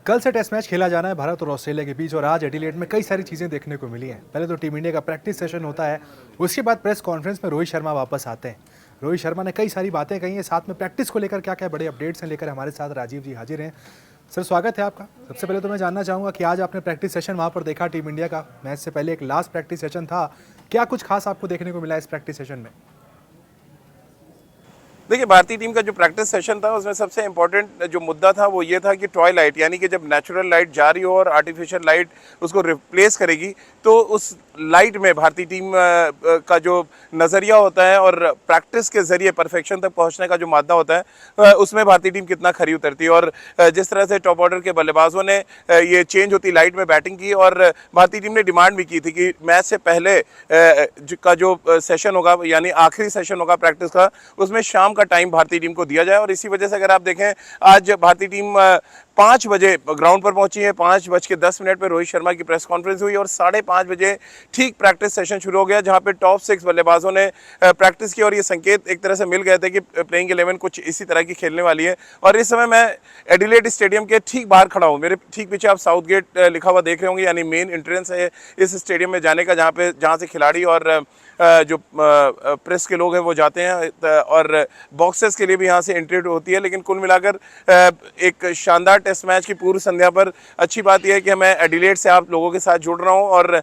कल से test match खेला जाना है भारत और ऑस्ट्रेलिया के बीच और आज एडिलेड में कई सारी चीज़ें देखने को मिली हैं। पहले तो टीम इंडिया का प्रैक्टिस सेशन होता है, उसके बाद प्रेस कॉन्फ्रेंस में रोहित शर्मा वापस आते हैं। रोहित शर्मा ने कई सारी बातें कही हैं, साथ में प्रैक्टिस को लेकर क्या क्या बड़े अपडेट्स हैं लेकर हमारे साथ राजीव जी हाजिर हैं। सर, स्वागत है आपका। सबसे पहले तो मैं जानना चाहूँगा कि आज आपने प्रैक्टिस सेशन वहाँ पर देखा टीम इंडिया का, मैच से पहले एक लास्ट प्रैक्टिस सेशन था, क्या कुछ खास आपको देखने को मिला इस प्रैक्टिस सेशन में? देखिए, भारतीय टीम का जो प्रैक्टिस सेशन था उसमें सबसे इम्पोर्टेंट जो मुद्दा था वो ये था कि ट्वाइलाइट, यानी कि जब नेचुरल लाइट जा रही हो और आर्टिफिशियल लाइट उसको रिप्लेस करेगी तो उस लाइट में भारतीय टीम का जो नज़रिया होता है और प्रैक्टिस के ज़रिए परफेक्शन तक पहुंचने का जो मादा होता है उसमें भारतीय टीम कितना खरी उतरती है। और जिस तरह से टॉप ऑर्डर के बल्लेबाजों ने ये चेंज होती लाइट में बैटिंग की और भारतीय टीम ने डिमांड भी की थी कि मैच से पहले का जो सेशन होगा, यानी आखिरी सेशन होगा प्रैक्टिस का, उसमें शाम का टाइम भारतीय टीम को दिया जाए। और इसी वजह से अगर आप देखें, आज भारतीय टीम 5 बजे ग्राउंड पर पहुंची है। 5:10 पर रोहित शर्मा की प्रेस कॉन्फ्रेंस हुई और 5:30 बजे ठीक प्रैक्टिस सेशन शुरू हो गया, जहां पे टॉप 6 बल्लेबाजों ने प्रैक्टिस की और ये संकेत एक तरह से मिल गए थे कि प्लेइंग 11 कुछ इसी तरह की खेलने वाली है। और इस समय मैं एडिलेड स्टेडियम के ठीक बाहर खड़ा हूँ। मेरे ठीक पीछे आप साउथ गेट लिखा हुआ देख रहे होंगे, यानी मेन एंट्रेंस है इस स्टेडियम में जाने का, जहाँ से खिलाड़ी और जो प्रेस के लोग हैं वो जाते हैं और बॉक्सेस के लिए भी यहाँ से एंट्री होती है। लेकिन कुल मिलाकर एक शानदार टेस्ट मैच की पूर्व संध्या पर अच्छी बात यह है कि मैं एडिलेड से आप लोगों के साथ जुड़ रहा हूँ और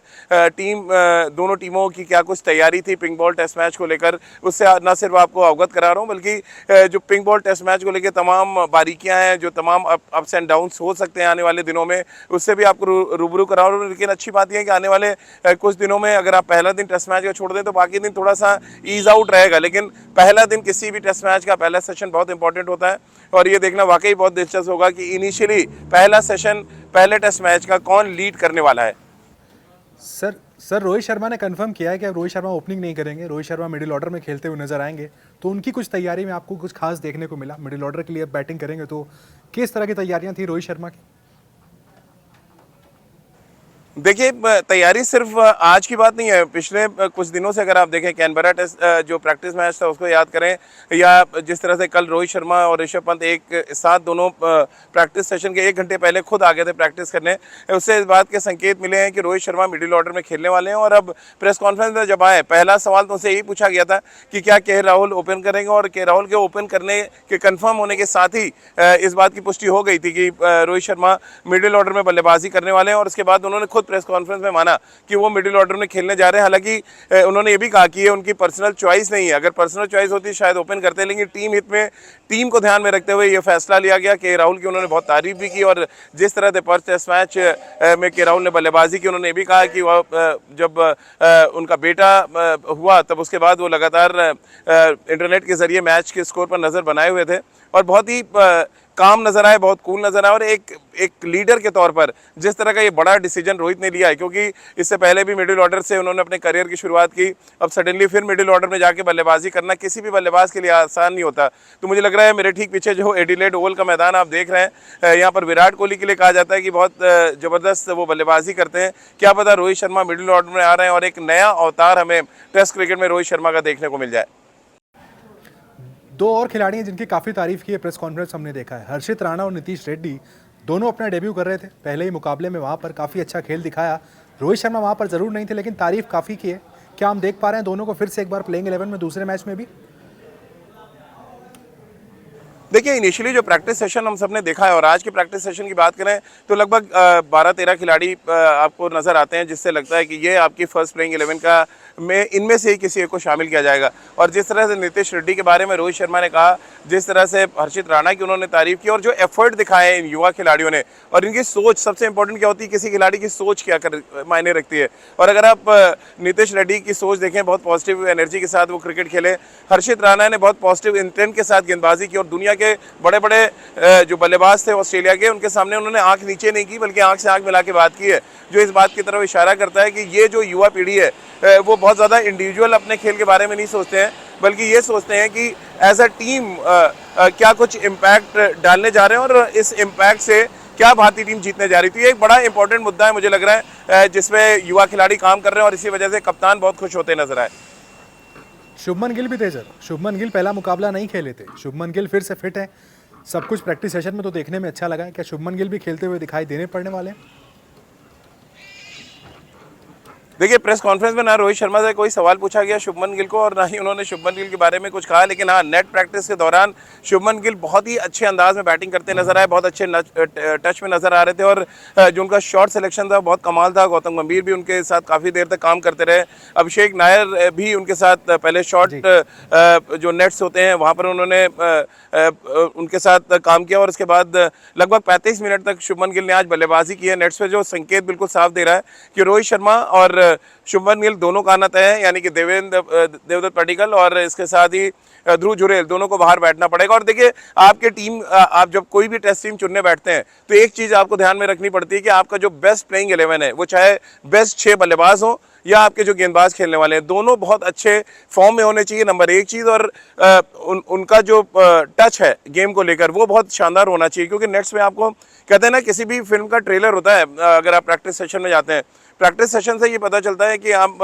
दोनों टीमों की क्या कुछ तैयारी थी पिंक बॉल टेस्ट मैच को लेकर, उससे न सिर्फ आपको अवगत करा रहा हूँ, बल्कि जो पिंक बॉल टेस्ट मैच को लेकर तमाम बारीकियाँ हैं, जो तमाम अप्स एंड डाउन्स हो सकते हैं आने वाले दिनों में, उससे भी आपको रूबरू करा रहा हूँ। लेकिन अच्छी बात यह है कि आने वाले कुछ दिनों में अगर आप पहला दिन टेस्ट मैच का छोड़ दें तो बाकी दिन थोड़ा सा ईज आउट रहेगा, लेकिन पहला दिन किसी भी टेस्ट मैच का पहला सेशन बहुत इंपॉर्टेंट होता है। और ये देखना वाकई बहुत दिलचस्प होगा कि इनिशियली पहला सेशन पहले टेस्ट मैच का कौन लीड करने वाला है। सर, रोहित शर्मा ने कंफर्म किया है कि अब रोहित शर्मा ओपनिंग नहीं करेंगे, रोहित शर्मा मिडिल ऑर्डर में खेलते हुए नजर आएंगे। तो उनकी कुछ तैयारी में आपको कुछ खास देखने को मिला? मिडिल ऑर्डर के लिए अब बैटिंग करेंगे तो किस तरह की तैयारियां थी रोहित शर्मा की? देखिए, तैयारी सिर्फ आज की बात नहीं है। पिछले कुछ दिनों से अगर आप देखें, कैनबरा टेस्ट जो प्रैक्टिस मैच था उसको याद करें, या जिस तरह से कल रोहित शर्मा और ऋषभ पंत एक साथ दोनों प्रैक्टिस सेशन के 1 घंटे पहले खुद आ गए थे प्रैक्टिस करने, उससे इस बात के संकेत मिले हैं कि रोहित शर्मा मिडिल ऑर्डर में खेलने वाले हैं। और अब प्रेस कॉन्फ्रेंस में जब आए, पहला सवाल तो उनसे यही पूछा गया था कि क्या के राहुल ओपन करेंगे, और के राहुल के ओपन करने के कन्फर्म होने के साथ ही इस बात की पुष्टि हो गई थी कि रोहित शर्मा मिडिल ऑर्डर में बल्लेबाजी करने वाले हैं। और उसके बाद उन्होंने खुद प्रेस कॉन्फ्रेंस में माना कि वो मिडिल ऑर्डर में खेलने जा रहे हैं। हालांकि उन्होंने ये भी कहा कि ये उनकी पर्सनल चॉइस नहीं है, अगर पर्सनल चॉइस होती शायद ओपन करते, लेकिन टीम हित में, टीम को ध्यान में रखते हुए ये फैसला लिया गया। के राहुल की उन्होंने बहुत तारीफ भी की और जिस तरह से पर्थ टेस्ट मैच में के राहुल ने बल्लेबाजी की, उन्होंने ये भी कहा कि वह जब उनका बेटा हुआ तब उसके बाद वो लगातार इंटरनेट के जरिए मैच के स्कोर पर नजर बनाए हुए थे और बहुत ही काम नजर आए, बहुत कूल नजर आए। और एक लीडर के तौर पर जिस तरह का ये बड़ा डिसीजन रोहित ने लिया है, क्योंकि इससे पहले भी मिडिल ऑर्डर से उन्होंने अपने करियर की शुरुआत की, अब सडनली फिर मिडिल ऑर्डर में जाके बल्लेबाजी करना किसी भी बल्लेबाज के लिए आसान नहीं होता। तो मुझे लग रहा है मेरे ठीक पीछे जो एडिलेड ओवल का मैदान आप देख रहे हैं, यहाँ पर विराट कोहली के लिए कहा जाता है कि बहुत ज़बरदस्त वो बल्लेबाजी करते हैं। क्या पता रोहित शर्मा मिडिल ऑर्डर में आ रहे हैं और एक नया अवतार हमें टेस्ट क्रिकेट में रोहित शर्मा का देखने को मिल जाए। 2 और खिलाड़ी हैं जिनकी काफ़ी तारीफ की है प्रेस कॉन्फ्रेंस हमने देखा है, हर्षित राणा और नीतीश रेड्डी। दोनों अपना डेब्यू कर रहे थे, पहले ही मुकाबले में वहाँ पर काफ़ी अच्छा खेल दिखाया। रोहित शर्मा वहाँ पर ज़रूर नहीं थे लेकिन तारीफ काफ़ी की है। क्या हम देख पा रहे हैं दोनों को फिर से एक बार प्लेइंग 11 में दूसरे मैच में भी? देखिए, इनिशियली जो प्रैक्टिस सेशन हम सबने देखा है और आज की प्रैक्टिस सेशन की बात करें तो लगभग 12-13 खिलाड़ी आपको नज़र आते हैं, जिससे लगता है कि ये आपकी फर्स्ट प्लेइंग 11 का में इनमें से ही किसी एक को शामिल किया जाएगा। और जिस तरह से नीतीश रेड्डी के बारे में रोहित शर्मा ने कहा, जिस तरह से हर्षित राणा की उन्होंने तारीफ की और जो एफर्ट दिखाए इन युवा खिलाड़ियों ने, और इनकी सोच सबसे इंपॉर्टेंट क्या होती है, किसी खिलाड़ी की सोच क्या मायने रखती है। और अगर आप नीतीश रेड्डी की सोच देखें, बहुत पॉजिटिव एनर्जी के साथ वो क्रिकेट खेले। हर्षित राणा ने बहुत पॉजिटिव इंटेंट के साथ गेंदबाजी की और दुनिया के बड़े बड़े जो बल्लेबाज थे ऑस्ट्रेलिया के, उनके सामने उन्होंने आंख नीचे नहीं की बल्कि आंख से आंख मिला के बात की है, जो इस बात की तरफ इशारा करता है कि ये जो युवा पीढ़ी है वो बहुत ज़्यादा इंडिविजुअल अपने खेल के बारे में नहीं सोचते हैं, बल्कि ये सोचते हैं कि एज अ टीम क्या कुछ इम्पैक्ट डालने जा रहे हैं और इस इम्पैक्ट से क्या भारतीय टीम जीतने जा रही थी। ये एक बड़ा इंपॉर्टेंट मुद्दा है मुझे लग रहा है, जिसमें युवा खिलाड़ी काम कर रहे हैं और इसी वजह से कप्तान बहुत खुश होते नजर आए। शुभमन गिल भी थे सर, शुभमन गिल पहला मुकाबला नहीं खेले थे, शुभमन गिल फिर से फिट है। सब कुछ प्रैक्टिस सेशन में तो देखने में अच्छा लगा है, क्या शुभमन गिल भी खेलते हुए दिखाई देने पड़ने वाले हैं? देखिए, प्रेस कॉन्फ्रेंस में ना रोहित शर्मा से कोई सवाल पूछा गया शुभमन गिल को और ना ही उन्होंने शुभमन गिल के बारे में कुछ कहा, लेकिन हाँ, नेट प्रैक्टिस के दौरान शुभमन गिल बहुत ही अच्छे अंदाज में बैटिंग करते नजर आए, बहुत अच्छे टच में नजर आ रहे थे और जो उनका शॉट सिलेक्शन था बहुत कमाल था। गौतम गंभीर भी उनके साथ काफ़ी देर तक काम करते रहे, अभिषेक नायर भी उनके साथ पहले शॉट जो नेट्स होते हैं वहाँ पर उन्होंने उनके साथ काम किया और उसके बाद लगभग 35 मिनट तक शुभमन गिल ने आज बल्लेबाजी की है नेट्स पे, जो संकेत बिल्कुल साफ दे रहा है कि रोहित शर्मा और शुभमन गिल दोनों का आना तय है, यानी कि देवदत्त पडिक्कल और इसके साथ ही ध्रुव जुरेल दोनों को बाहर बैठना पड़ेगा। और देखिए, आपके टीम आप जब कोई भी टेस्ट टीम चुनने बैठते हैं तो एक चीज़ आपको ध्यान में रखनी पड़ती है कि आपका जो बेस्ट प्लेइंग 11 है वो चाहे बेस्ट 6 बल्लेबाज हो या आपके जो गेंदबाज खेलने वाले हैं, दोनों बहुत अच्छे फॉर्म में होने चाहिए, नंबर एक चीज़। और उनका जो टच है गेम को लेकर वो बहुत शानदार होना चाहिए, क्योंकि नेट्स में आपको कहते हैं ना, किसी भी फिल्म का ट्रेलर होता है, अगर आप प्रैक्टिस सेशन में जाते हैं, प्रैक्टिस सेशन से ये पता चलता है कि आप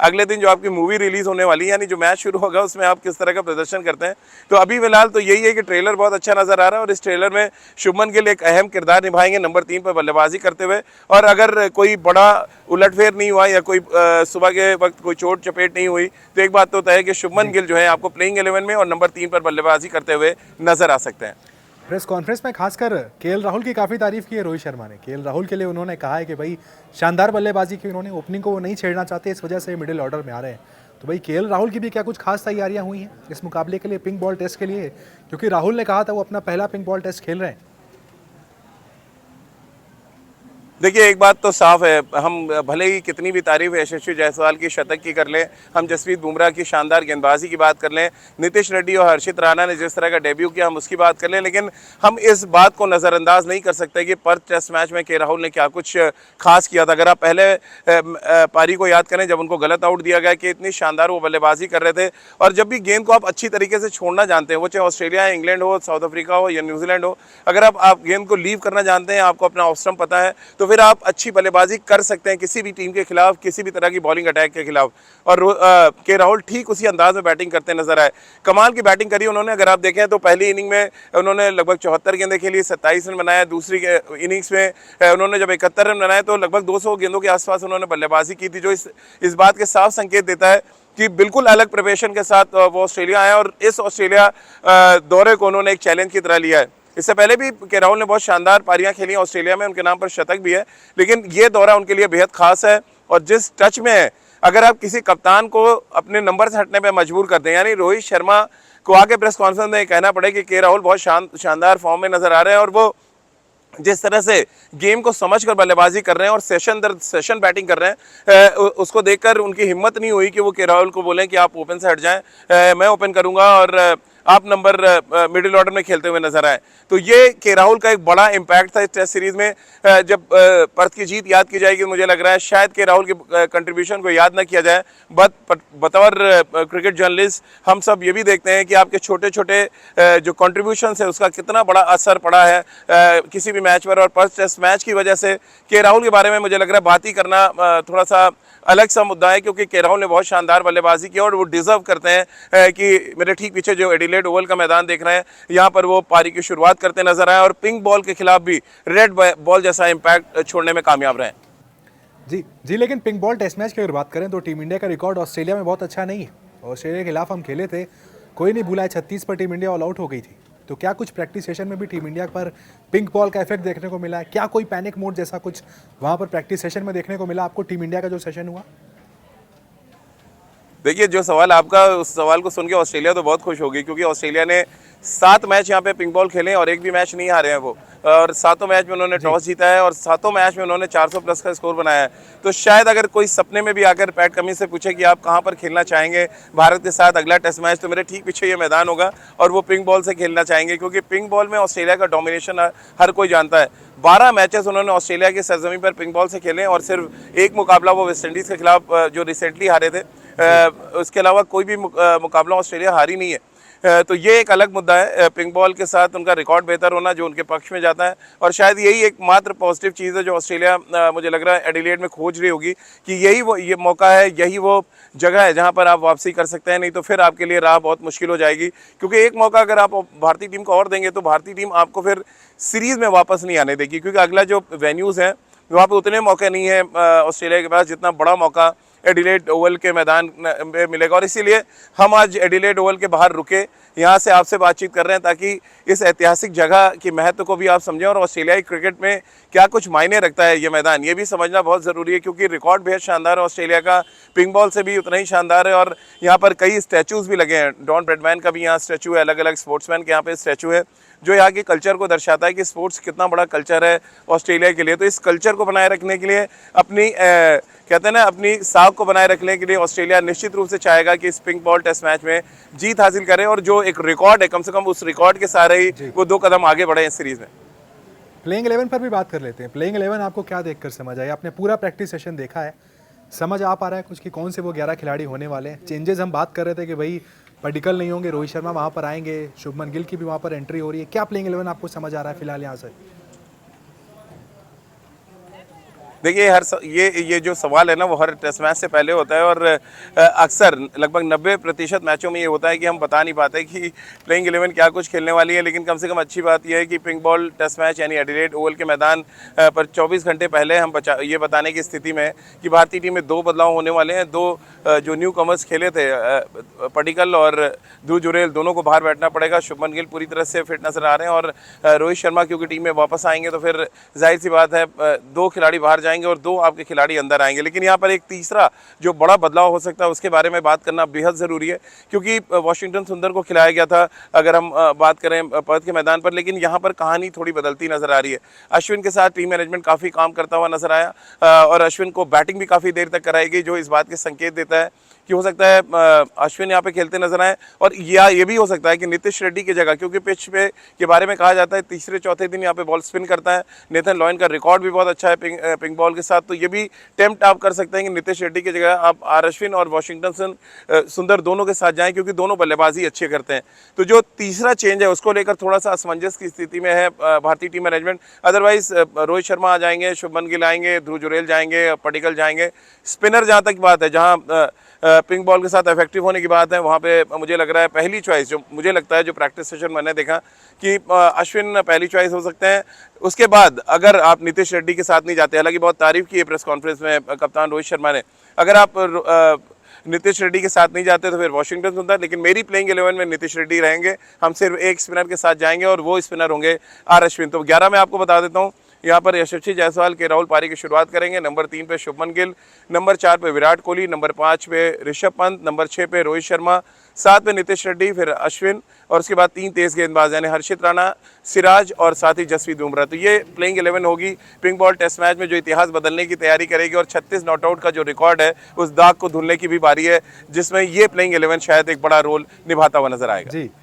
अगले दिन जो आपकी मूवी रिलीज होने वाली है, यानी जो मैच शुरू होगा, उसमें आप किस तरह का प्रदर्शन करते हैं। तो अभी फिलहाल तो यही है कि ट्रेलर बहुत अच्छा नजर आ रहा है और इस ट्रेलर में शुभमन गिल एक अहम किरदार निभाएंगे नंबर 3 पर बल्लेबाजी करते हुए। और अगर कोई बड़ा उलटफेर नहीं हुआ या कोई सुबह के वक्त कोई चोट चपेट नहीं हुई तो एक बात तो तय है कि शुभमन गिल जो है आपको प्लेइंग 11 में और नंबर 3 पर बल्लेबाजी करते हुए नजर आ सकते हैं। प्रेस कॉन्फ्रेंस में खासकर केएल राहुल की काफ़ी तारीफ की है रोहित शर्मा ने। केएल राहुल के लिए उन्होंने कहा है कि भाई शानदार बल्लेबाजी की, उन्होंने ओपनिंग को वो नहीं छेड़ना चाहते, इस वजह से मिडिल ऑर्डर में आ रहे हैं। तो भाई केएल राहुल की भी क्या कुछ खास तैयारियां हुई हैं इस मुकाबले के लिए, पिंक बॉल टेस्ट के लिए? क्योंकि राहुल ने कहा था वो अपना पहला पिंक बॉल टेस्ट खेल रहे हैं। देखिए, एक बात तो साफ है, हम भले ही कितनी भी तारीफ यशस्वी जायसवाल की शतक की कर लें, हम जसप्रीत बुमराह की शानदार गेंदबाजी की बात कर लें, नीतीश रेड्डी और हर्षित राणा ने जिस तरह का डेब्यू किया हम उसकी बात कर लें, लेकिन हम इस बात को नज़रअंदाज नहीं कर सकते कि पर्थ टेस्ट मैच में के राहुल ने क्या कुछ खास किया था। अगर आप पहले पारी को याद करें, जब उनको गलत आउट दिया गया कि इतनी शानदार वो बल्लेबाजी कर रहे थे, और जब भी गेंद को आप अच्छी तरीके से छोड़ना जानते हैं, वो चाहे ऑस्ट्रेलिया, इंग्लैंड हो, साउथ अफ्रीका हो या न्यूजीलैंड हो, अगर आप गेंद को लीव करना जानते हैं, आपको अपना ऑफ स्टंप पता है, तो फिर आप अच्छी बल्लेबाजी कर सकते हैं किसी भी टीम के खिलाफ, किसी भी तरह की बॉलिंग अटैक के खिलाफ। और के राहुल ठीक उसी अंदाज में बैटिंग करते नजर आए, कमाल की बैटिंग करी उन्होंने। अगर आप देखें तो पहली इनिंग में उन्होंने लगभग 74 गेंदें खेली, 27 रन बनाया, दूसरी इनिंग्स में उन्होंने जब 71 रन बनाए तो लगभग 200 गेंदों के आसपास उन्होंने बल्लेबाजी की थी, जो इस बात के साफ संकेत देता है कि बिल्कुल अलग प्रिपरेशन के साथ वो ऑस्ट्रेलिया आए और इस ऑस्ट्रेलिया दौरे को उन्होंने एक चैलेंज की तरह लिया है। इससे पहले भी के राहुल ने बहुत शानदार पारियां खेली ऑस्ट्रेलिया में, उनके नाम पर शतक भी है, लेकिन ये दौरा उनके लिए बेहद खास है। और जिस टच में है, अगर आप किसी कप्तान को अपने नंबर से हटने पर मजबूर करते हैं, यानी रोहित शर्मा को आके प्रेस कॉन्फ्रेंस में कहना पड़े कि के राहुल बहुत शानदार फॉर्म में नजर आ रहे हैं और वो जिस तरह से गेम को समझकर बल्लेबाजी कर रहे हैं और सेशन दर सेशन बैटिंग कर रहे हैं, उसको देखकर उनकी हिम्मत नहीं हुई कि वो के राहुल को बोलें कि आप ओपन से हट जाएं, मैं ओपन करूंगा और आप नंबर मिडिल ऑर्डर में खेलते हुए नजर आए। तो ये के राहुल का एक बड़ा इम्पैक्ट था इस टेस्ट सीरीज में। जब पर्थ की जीत याद की जाएगी, मुझे लग रहा है शायद के राहुल के कंट्रीब्यूशन को याद ना किया जाए, बतौर क्रिकेट जर्नलिस्ट हम सब ये भी देखते हैं कि आपके छोटे छोटे जो कंट्रीब्यूशन है उसका कितना बड़ा असर पड़ा है किसी भी मैच पर। और पर्थ टेस्ट मैच की वजह से के राहुल के बारे में मुझे लग रहा है बात ही करना थोड़ा सा अलग सा मुद्दा है, क्योंकि के राहुल ने बहुत शानदार बल्लेबाजी की और वो डिजर्व करते हैं कि मेरे ठीक पीछे जो एडिलेड ओवल का मैदान देख रहे हैं, यहाँ पर वो पारी की शुरुआत करते नजर आए और पिंक बॉल के खिलाफ भी रेड बॉल जैसा इम्पैक्ट छोड़ने में कामयाब रहे। जी, लेकिन पिंक बॉल टेस्ट मैच की अगर बात करें तो टीम इंडिया का रिकॉर्ड ऑस्ट्रेलिया में बहुत अच्छा नहीं है। ऑस्ट्रेलिया के खिलाफ हम खेले थे, कोई नहीं भूला है, 36 पर टीम इंडिया ऑल आउट हो गई थी। तो क्या कुछ प्रैक्टिस सेशन में भी टीम इंडिया पर पिंक बॉल का इफेक्ट देखने को मिला है? क्या कोई पैनिक मोड जैसा कुछ वहाँ पर प्रैक्टिस सेशन में देखने को मिला आपको टीम इंडिया का जो सेशन हुआ? देखिए, जो सवाल आपका, उस सवाल को सुन के ऑस्ट्रेलिया तो बहुत खुश होगी, क्योंकि ऑस्ट्रेलिया ने 7 मैच यहाँ पे पिंक बॉल खेले और एक भी मैच नहीं हारे हैं वो, और 7 मैच में उन्होंने टॉस जीता है और 7 मैच में उन्होंने 400 प्लस का स्कोर बनाया है। तो शायद अगर कोई सपने में भी आकर पैट कमिंस से पूछे कि आप कहाँ पर खेलना चाहेंगे भारत के साथ अगला टेस्ट मैच, तो मेरे ठीक पीछे ये मैदान होगा और वो पिंक बॉल से खेलना चाहेंगे, क्योंकि पिंक बॉल में ऑस्ट्रेलिया का डोमिनेशन हर कोई जानता है। 12 मैचेस उन्होंने ऑस्ट्रेलिया की सरजमी पर पिंक बॉल से खेले और सिर्फ एक मुकाबला वो वेस्ट इंडीज़ के खिलाफ जो रिसेंटली हारे थे, उसके अलावा कोई भी मुकाबला ऑस्ट्रेलिया हारी नहीं है। तो ये एक अलग मुद्दा है। पिंक बॉल के साथ उनका रिकॉर्ड बेहतर होना जो उनके पक्ष में जाता है, और शायद यही एक मात्र पॉजिटिव चीज़ है जो ऑस्ट्रेलिया मुझे लग रहा है एडिलेड में खोज रही होगी, कि यही वो ये मौका है, यही वो जगह है जहां पर आप वापसी कर सकते हैं। नहीं तो फिर आपके लिए राह बहुत मुश्किल हो जाएगी, क्योंकि एक मौका अगर आप भारतीय टीम को और देंगे तो भारतीय टीम आपको फिर सीरीज़ में वापस नहीं आने देगी, क्योंकि अगला जो वेन्यूज़ हैं वहाँ पे उतने मौके नहीं है ऑस्ट्रेलिया के पास जितना बड़ा मौका एडिलेड ओवल के मैदान में मिलेगा। और इसीलिए हम आज एडिलेड ओवल के बाहर रुके, यहाँ से आपसे बातचीत कर रहे हैं ताकि इस ऐतिहासिक जगह की महत्व को भी आप समझें और ऑस्ट्रेलियाई क्रिकेट में क्या कुछ मायने रखता है ये मैदान, ये भी समझना बहुत ज़रूरी है, क्योंकि रिकॉर्ड बेहद शानदार है ऑस्ट्रेलिया का, पिंक बॉल से भी उतना ही शानदार है। और यहाँ पर कई स्टैचूज़ भी लगे हैं, डॉन ब्रैडमैन का भी यहाँ स्टैचू है, अलग अलग स्पोर्ट्समैन के यहाँ पे स्टैचू है, जो यहाँ के कल्चर को दर्शाता है कि स्पोर्ट्स कितना बड़ा कल्चर है ऑस्ट्रेलिया के लिए। तो इस कल्चर को बनाए रखने के लिए अपनी कहते हैं ना अपनी साख को बनाए रखने के लिए ऑस्ट्रेलिया निश्चित रूप से चाहेगा कि इस पिंक बॉल टेस्ट मैच में जीत हासिल करे, और जो एक रिकॉर्ड है कम से कम उस रिकॉर्ड के सारे ही वो 2 कदम आगे बढ़े इस सीरीज में। प्लेइंग 11 पर भी बात कर लेते हैं। प्लेइंग 11 आपको क्या देखकर समझ आया? आपने पूरा प्रैक्टिस सेशन देखा है, समझ आ पा रहा है कुछ कि कौन से वो 11 खिलाड़ी होने वाले हैं? चेंजेस हम बात कर रहे थे कि भाई पडिक्कल नहीं होंगे, रोहित शर्मा वहाँ पर आएंगे, शुभमन गिल की भी वहाँ पर एंट्री हो रही है। क्या प्लेइंग 11 आपको समझ आ रहा है फिलहाल यहाँ से? देखिए ये जो सवाल है ना वो हर टेस्ट मैच से पहले होता है, और अक्सर लगभग 90% मैचों में ये होता है कि हम बता नहीं पाते कि प्लेइंग 11 क्या कुछ खेलने वाली है। लेकिन कम से कम अच्छी बात यह है कि पिंक बॉल टेस्ट मैच यानी एडिलेड ओवल के मैदान पर 24 घंटे पहले हम ये बताने की स्थिति में कि भारतीय टीम में 2 बदलाव होने वाले हैं। 2 जो न्यू कमर्स खेले थे पडिक्कल और ध्रुव जुरेल, दोनों को बाहर बैठना पड़ेगा। शुभमन गिल पूरी तरह से फिट नजर आ रहे हैं, और रोहित शर्मा क्योंकि टीम में वापस आएंगे तो फिर जाहिर सी बात है 2 खिलाड़ी बाहर जाएंगे और 2 आपके खिलाड़ी अंदर आएंगे। लेकिन यहाँ पर एक तीसरा जो बड़ा बदलाव हो सकता है उसके बारे में बात करना बेहद ज़रूरी है, क्योंकि वॉशिंगटन सुंदर को खिलाया गया था अगर हम बात करें पर्थ के मैदान पर, लेकिन यहाँ पर कहानी थोड़ी बदलती नजर आ रही है। अश्विन के साथ टीम मैनेजमेंट काफ़ी काम करता हुआ नजर आया, और अश्विन को बैटिंग भी काफ़ी देर तक कराएगी, जो इस बात के संकेत देता है कि हो सकता है अश्विन यहाँ पे खेलते नजर आए। और ये भी हो सकता है कि नीतीश रेड्डी की जगह, क्योंकि पिच पे के बारे में कहा जाता है तीसरे चौथे दिन यहाँ पे बॉल स्पिन करता है, नेथन लॉयन का रिकॉर्ड भी बहुत अच्छा है पिंक बॉल के साथ, तो ये भी टेम्प्ट आप कर सकते हैं कि नीतीश रेड्डी की जगह आप आर अश्विन और वॉशिंगटन सुंदर दोनों के साथ जाएं, क्योंकि दोनों बल्लेबाजी अच्छे करते हैं। तो जो तीसरा चेंज है उसको लेकर थोड़ा सा असमंजस की स्थिति में है भारतीय team management. Otherwise Rohit Sharma आ जाएंगे, शुभमन गिल आएंगे, ध्रुव जुरेल जाएंगे, पडिक्कल जाएंगे। स्पिनर जहाँ तक बात है, जहाँ पिंक बॉल के साथ इफेक्टिव होने की बात है, वहाँ पे मुझे लग रहा है पहली चॉइस जो मुझे लगता है जो प्रैक्टिस सेशन मैंने देखा कि अश्विन पहली चॉइस हो सकते हैं। उसके बाद अगर आप नीतीश रेड्डी के साथ नहीं जाते, हालांकि बहुत तारीफ की है प्रेस कॉन्फ्रेंस में कप्तान रोहित शर्मा ने, अगर आप नीतीश रेड्डी के साथ नहीं जाते तो फिर वॉशिंगटन सुंदर, लेकिन मेरी प्लेइंग 11 में नीतीश रेड्डी रहेंगे। हम सिर्फ एक स्पिनर के साथ जाएंगे और वो स्पिनर होंगे आर अश्विन। तो 11 में आपको बता देता हूँ, यहाँ पर यशस्वी जायसवाल के राहुल पारी की शुरुआत करेंगे, नंबर 3 पे शुभमन गिल, नंबर 4 पे विराट कोहली, नंबर 5 पे ऋषभ पंत, नंबर 6 पे रोहित शर्मा, 7 पे नीतीश रेड्डी, फिर अश्विन, और उसके बाद 3 तेज गेंदबाज यानी हर्षित राणा, सिराज और साथ ही जसप्रीत बुमराह। तो ये प्लेइंग 11 होगी पिंक बॉल टेस्ट मैच में, जो इतिहास बदलने की तैयारी करेगी, और 36 नॉट आउट का जो रिकॉर्ड है उस दाग को धुलने की भी बारी है, जिसमें ये प्लेइंग 11 शायद एक बड़ा रोल निभाता हुआ नजर आएगा। जी।